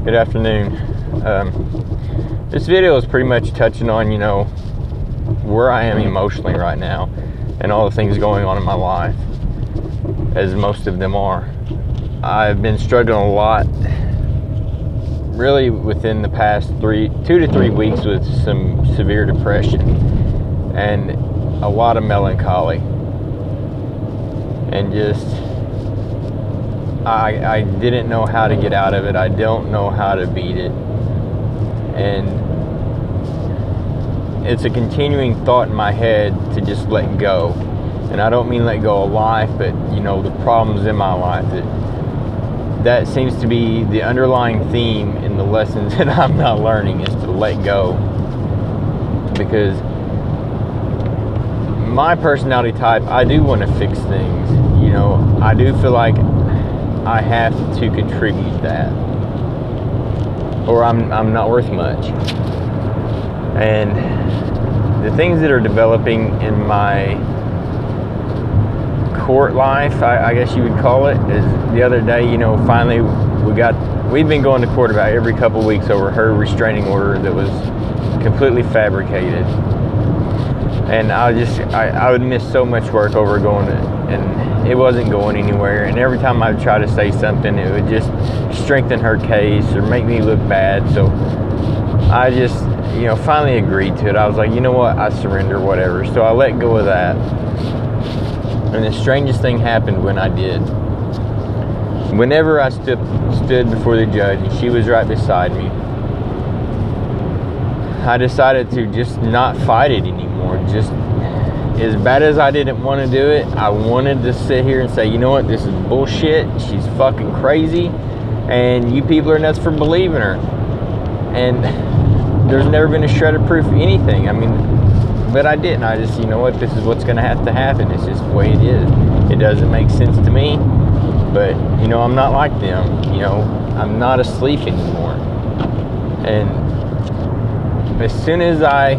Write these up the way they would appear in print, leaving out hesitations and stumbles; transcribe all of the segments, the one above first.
Good afternoon. This video is pretty much touching on, where I am emotionally right now and all the things going on in my life, as most of them are. I've been struggling a lot, really within the past 2 to 3 weeks, with some severe depression and a lot of melancholy. And just, I didn't know how to get out of it. I don't know how to beat it. And it's a continuing thought in my head to just let go. And I don't mean let go of life, but, the problems in my life. That seems to be the underlying theme in the lessons that I'm not learning, is to let go. Because my personality type, I do want to fix things. I do feel like I have to contribute that, or I'm not worth much. And the things that are developing in my court life, I guess you would call it, is the other day, finally we've been going to court about every couple weeks over her restraining order that was completely fabricated. And I would miss so much work over going, and it wasn't going anywhere. And every time I would try to say something, it would just strengthen her case or make me look bad. So I just, finally agreed to it. I was like, you know what, I surrender, whatever. So I let go of that. And the strangest thing happened when I did. Whenever I stood before the judge and she was right beside me, I decided to just not fight it anymore. Just as bad as I didn't want to do it, I wanted to sit here and say, you know what, this is bullshit. She's fucking crazy, and you people are nuts for believing her. And there's never been a shred of proof of anything. But I didn't. I just, this is what's going to happen. It's just the way it is. It doesn't make sense to me, but, I'm not like them. I'm not asleep anymore. And as soon as I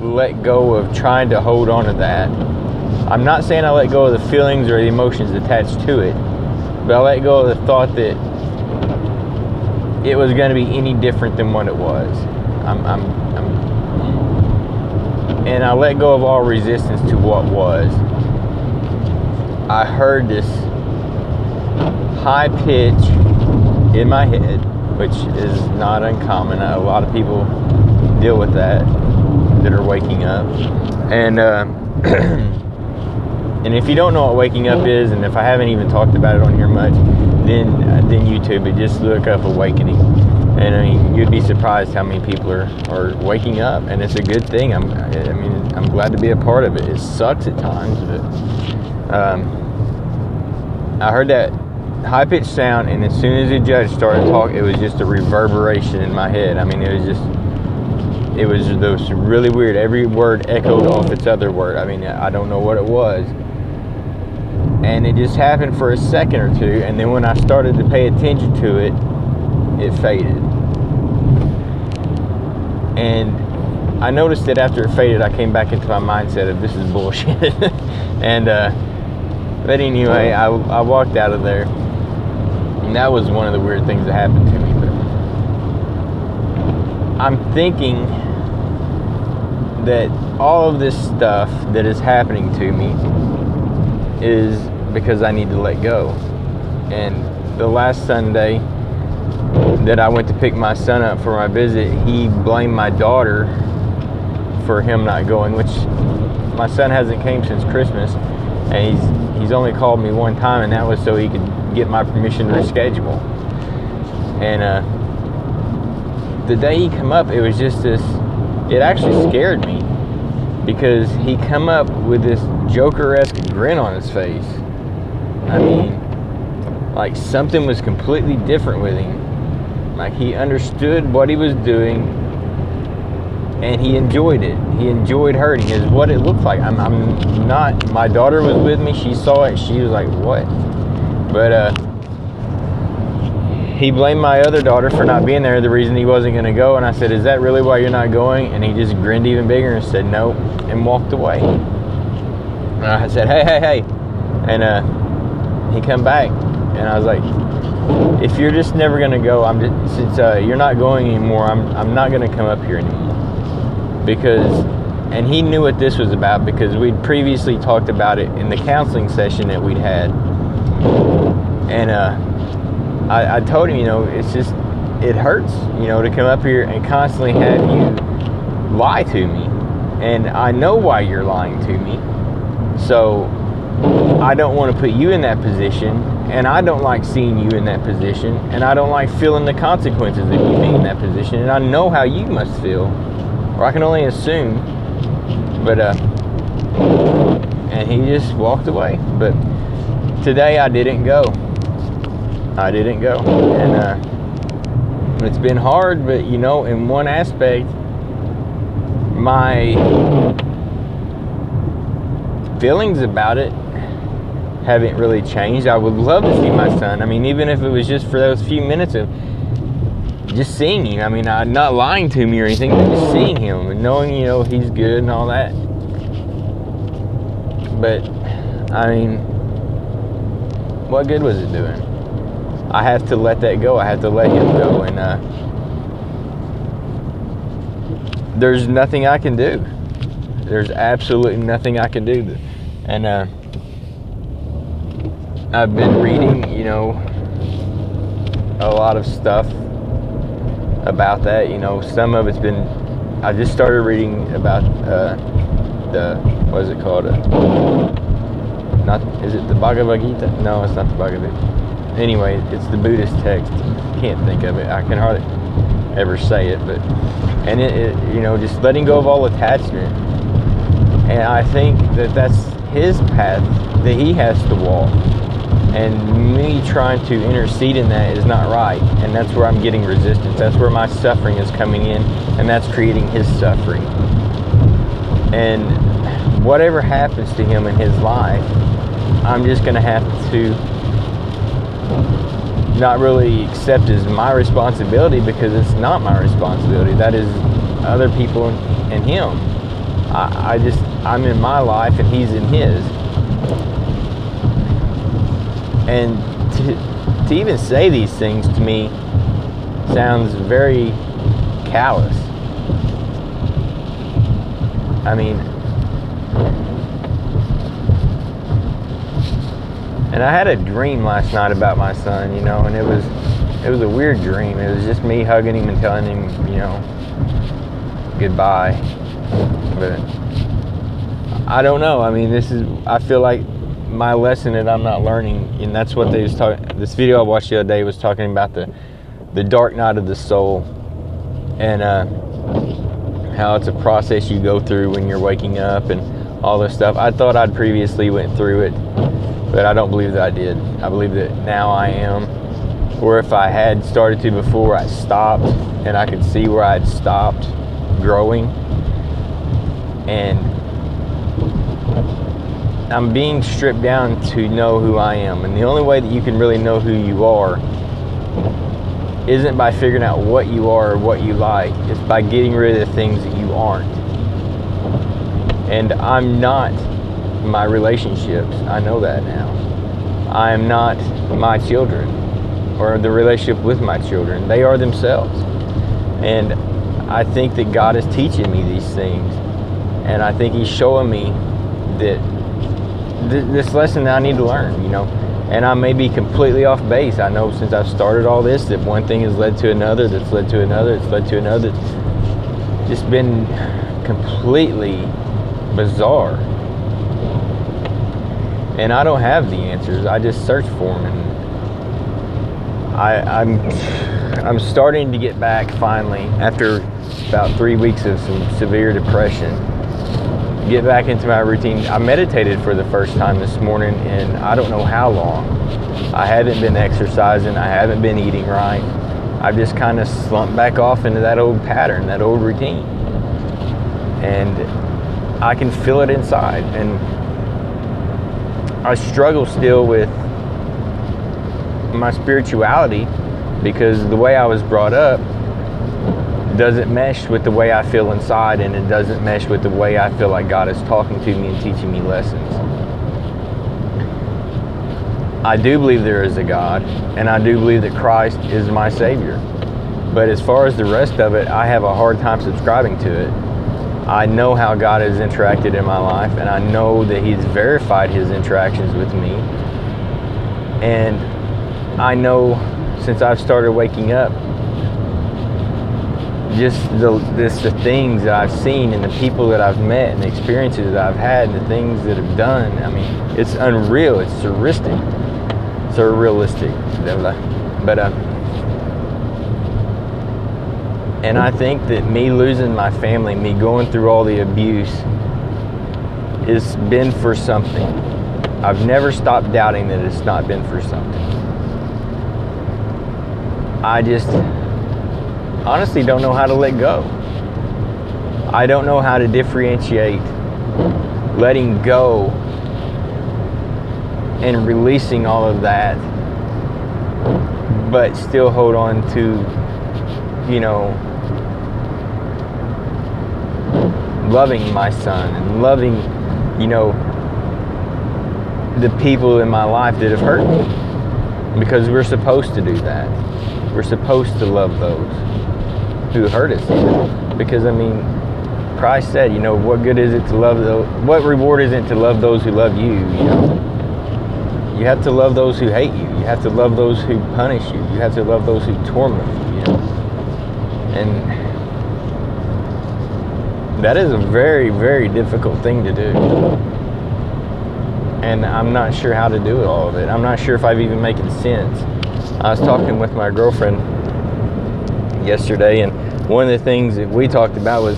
let go of trying to hold on to that, I'm not saying I let go of the feelings or the emotions attached to it, but I let go of the thought that it was going to be any different than what it was. And I let go of all resistance to what was. I heard this high pitch in my head, which is not uncommon. A lot of people deal with that are waking up. And and if you don't know what waking up is, and if I haven't even talked about it on here much, then YouTube it, just look up awakening. And you'd be surprised how many people are waking up, and it's a good thing. I'm glad to be a part of it. It sucks at times, but I heard that high-pitched sound, and as soon as the judge started talking, it was just a reverberation in my head. It was those really weird. Every word echoed off its other word. I don't know what it was. And it just happened for a second or two, and then when I started to pay attention to it, it faded. And I noticed that after it faded, I came back into my mindset of this is bullshit. And but anyway, I walked out of there, and that was one of the weird things that happened to me. But I'm thinking that all of this stuff that is happening to me is because I need to let go. And the last Sunday that I went to pick my son up for my visit, he blamed my daughter for him not going, which my son hasn't came since Christmas, and he's only called me one time, and that was so he could get my permission to reschedule. And the day he come up, it was just this, it actually scared me, because he come up with this Joker-esque grin on his face. Like something was completely different with him. Like he understood what he was doing, and he enjoyed it. He enjoyed hurting. Is what it looked like. I'm not. My daughter was with me. She saw it. She was like, "What?" But he blamed my other daughter for not being there. The reason he wasn't going to go, and I said, "Is that really why you're not going?" And he just grinned even bigger and said, "Nope," and walked away. And I said, "Hey," and he come back, And I was like, if you're just never gonna go, since you're not going anymore, I'm not gonna come up here anymore. Because, and he knew what this was about because we'd previously talked about it in the counseling session that we'd had. And I told him, it's just, it hurts, to come up here and constantly have you lie to me. And I know why you're lying to me. So I don't want to put you in that position, and I don't like seeing you in that position, and I don't like feeling the consequences of you being in that position, and I know how you must feel, or I can only assume. But and he just walked away. But today I didn't go. And it's been hard, but in one aspect, my feelings about it haven't really changed. I would love to see my son. I mean, even if it was just for those few minutes of just seeing him. I mean, not lying to me or anything, but just seeing him and knowing, he's good and all that. But, I mean, what good was it doing? I have to let that go. I have to let him go. And there's nothing I can do. There's absolutely nothing I can do. And I've been reading, a lot of stuff about that. Some of it's been, I just started reading about what is it called? Is it the Bhagavad Gita? No, it's not the Bhagavad Gita. Anyway, it's the Buddhist text. Can't think of it. I can hardly ever say it, but, and it just letting go of all attachment. And I think that's his path that he has to walk. And me trying to intercede in that is not right. And that's where I'm getting resistance. That's where my suffering is coming in. And that's creating his suffering. And whatever happens to him in his life, I'm just going to have to not really accept as my responsibility, because it's not my responsibility. That is other people and him. I'm in my life and he's in his. And to even say these things to me sounds very callous. I mean, and I had a dream last night about my son, and it was a weird dream. It was just me hugging him and telling him, goodbye. But I don't know. I mean, I feel like my lesson that I'm not learning, and that's what they was talking. This video I watched the other day was talking about the dark night of the soul, and how it's a process you go through when you're waking up and all this stuff. I thought I'd previously went through it, but I don't believe that I did. I believe that now I am, or if I had started to before, I stopped, and I could see where I had stopped growing. And I'm being stripped down to know who I am. And the only way that you can really know who you are isn't by figuring out what you are or what you like. It's by getting rid of the things that you aren't. And I'm not my relationships. I know that now. I am not my children or the relationship with my children. They are themselves. And I think that God is teaching me these things. And I think he's showing me that this lesson that I need to learn, and I may be completely off base. I know since I've started all this that one thing has led to another, that's led to another, it's led to another. It's just been completely bizarre. And I don't have the answers. I just search for them. And I'm starting to get back finally after about 3 weeks of some severe depression. Get back into my routine. I meditated for the first time this morning in I don't know how long. I haven't been exercising. I haven't been eating right. I've just kind of slumped back off into that old pattern, that old routine. And I can feel it inside. And I struggle still with my spirituality because the way I was brought up doesn't mesh with the way I feel inside, and it doesn't mesh with the way I feel like God is talking to me and teaching me lessons. I do believe there is a God, and I do believe that Christ is my Savior. But as far as the rest of it, I have a hard time subscribing to it. I know how God has interacted in my life, and I know that He's verified His interactions with me. And I know since I've started waking up, just the things that I've seen and the people that I've met and the experiences that I've had and the things that I've done, I mean, it's unreal. It's surrealistic. But and I think that me losing my family, me going through all the abuse, it's been for something. I've never stopped doubting that it's not been for something. I just honestly don't know how to let go. I don't know how to differentiate letting go and releasing all of that, but still hold on to, you know, loving my son and loving, you know, the people in my life that have hurt me, because we're supposed to do that. We're supposed to love those who hurt us, because I mean, Christ said, you know, what good is it to love those, what reward is it to love those who love you? You know, you have to love those who hate you. You have to love those who punish you. You have to love those who torment you, you know. And that is a very, very difficult thing to do. And I'm not sure how to do all of it. I'm not sure if I'm even making sense. I was talking with my girlfriend yesterday, and one of the things that we talked about was,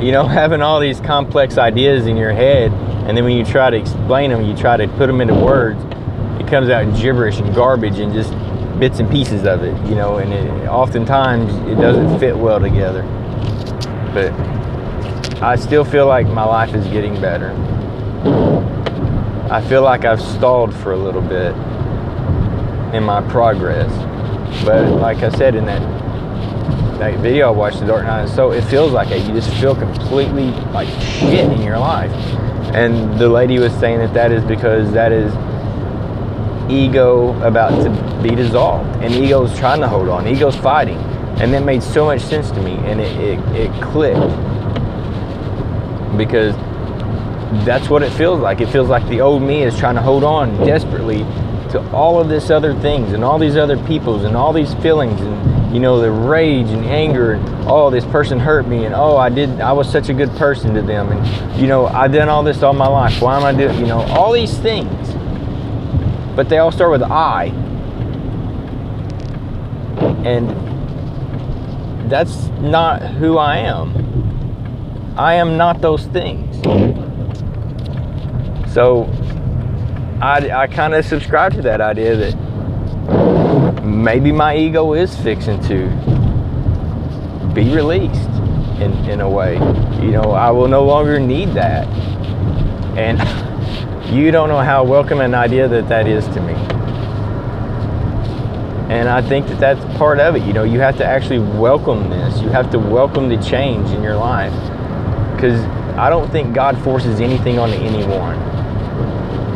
you know, having all these complex ideas in your head, and then when you try to explain them, you try to put them into words, it comes out gibberish and garbage and just bits and pieces of it, you know, and oftentimes it doesn't fit well together. But I still feel like my life is getting better. I feel like I've stalled for a little bit in my progress. But like I said in that video I watched, The Dark Knight, so it feels like it. You just feel completely like shit in your life. And the lady was saying that is because that is ego about to be dissolved. And ego's trying to hold on. Ego's fighting. And that made so much sense to me. And it clicked. Because that's what it feels like. It feels like the old me is trying to hold on desperately to all of this other things and all these other peoples and all these feelings and, you know, the rage and anger and, oh, this person hurt me, and oh, I was such a good person to them, and, you know, I've done all this all my life. Why am I doing, you know, all these things? But they all start with I. And that's not who I am. I am not those things. So I kind of subscribe to that idea that maybe my ego is fixing to be released in a way. You know, I will no longer need that. And you don't know how welcome an idea that is to me. And I think that that's part of it. You know, you have to actually welcome this. You have to welcome the change in your life. Because I don't think God forces anything onto anyone.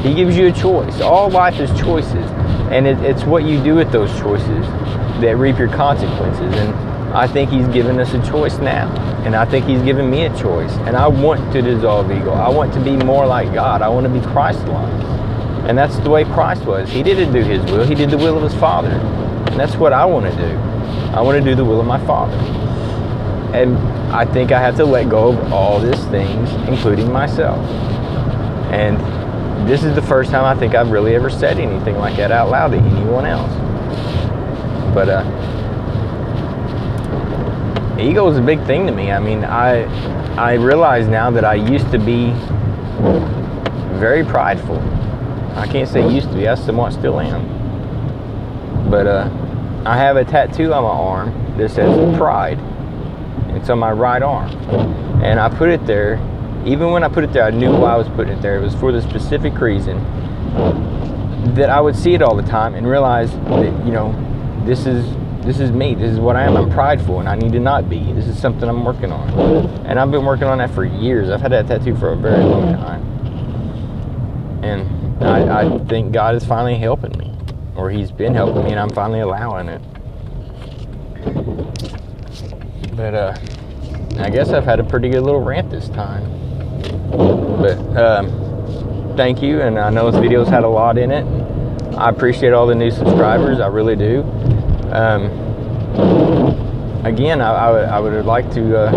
He gives you a choice. All life is choices. And it's what you do with those choices that reap your consequences. And I think He's given us a choice now. And I think He's given me a choice. And I want to dissolve ego. I want to be more like God. I want to be Christ-like. And that's the way Christ was. He didn't do His will. He did the will of His Father. And that's what I want to do. I want to do the will of my Father. And I think I have to let go of all these things, including myself. And this is the first time I think I've really ever said anything like that out loud to anyone else. But ego is a big thing to me. I mean, I realize now that I used to be very prideful. I can't say used to be, I somewhat still am. But I have a tattoo on my arm that says pride. It's on my right arm. And I put it there. Even when I put it there, I knew why I was putting it there. It was for the specific reason that I would see it all the time and realize that, you know, this is me. This is what I am. I'm prideful, and I need to not be. This is something I'm working on. And I've been working on that for years. I've had that tattoo for a very long time. And I think God is finally helping me, or He's been helping me, and I'm finally allowing it. But I guess I've had a pretty good little rant this time. But thank you, and I know this video's had a lot in it. I appreciate all the new subscribers, I really do. Again, I would like to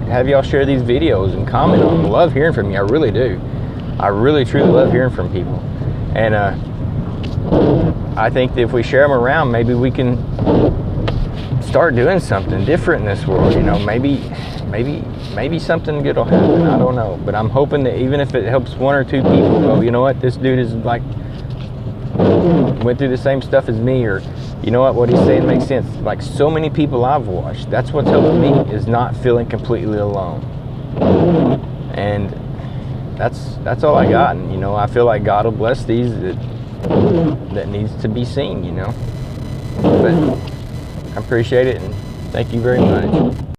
have y'all share these videos and comment on them. I love hearing from you, I really do. I really truly love hearing from people. And I think that if we share them around, maybe we can start doing something different in this world. You know, maybe something good will happen. I don't know, but I'm hoping that even if it helps one or two people go, you know what, this dude is like went through the same stuff as me, or you know what he's saying makes sense. Like so many people I've watched, that's what's helping me, is not feeling completely alone. And that's all I got. And you know, I feel like God will bless these that needs to be seen, you know. But I appreciate it, and thank you very much.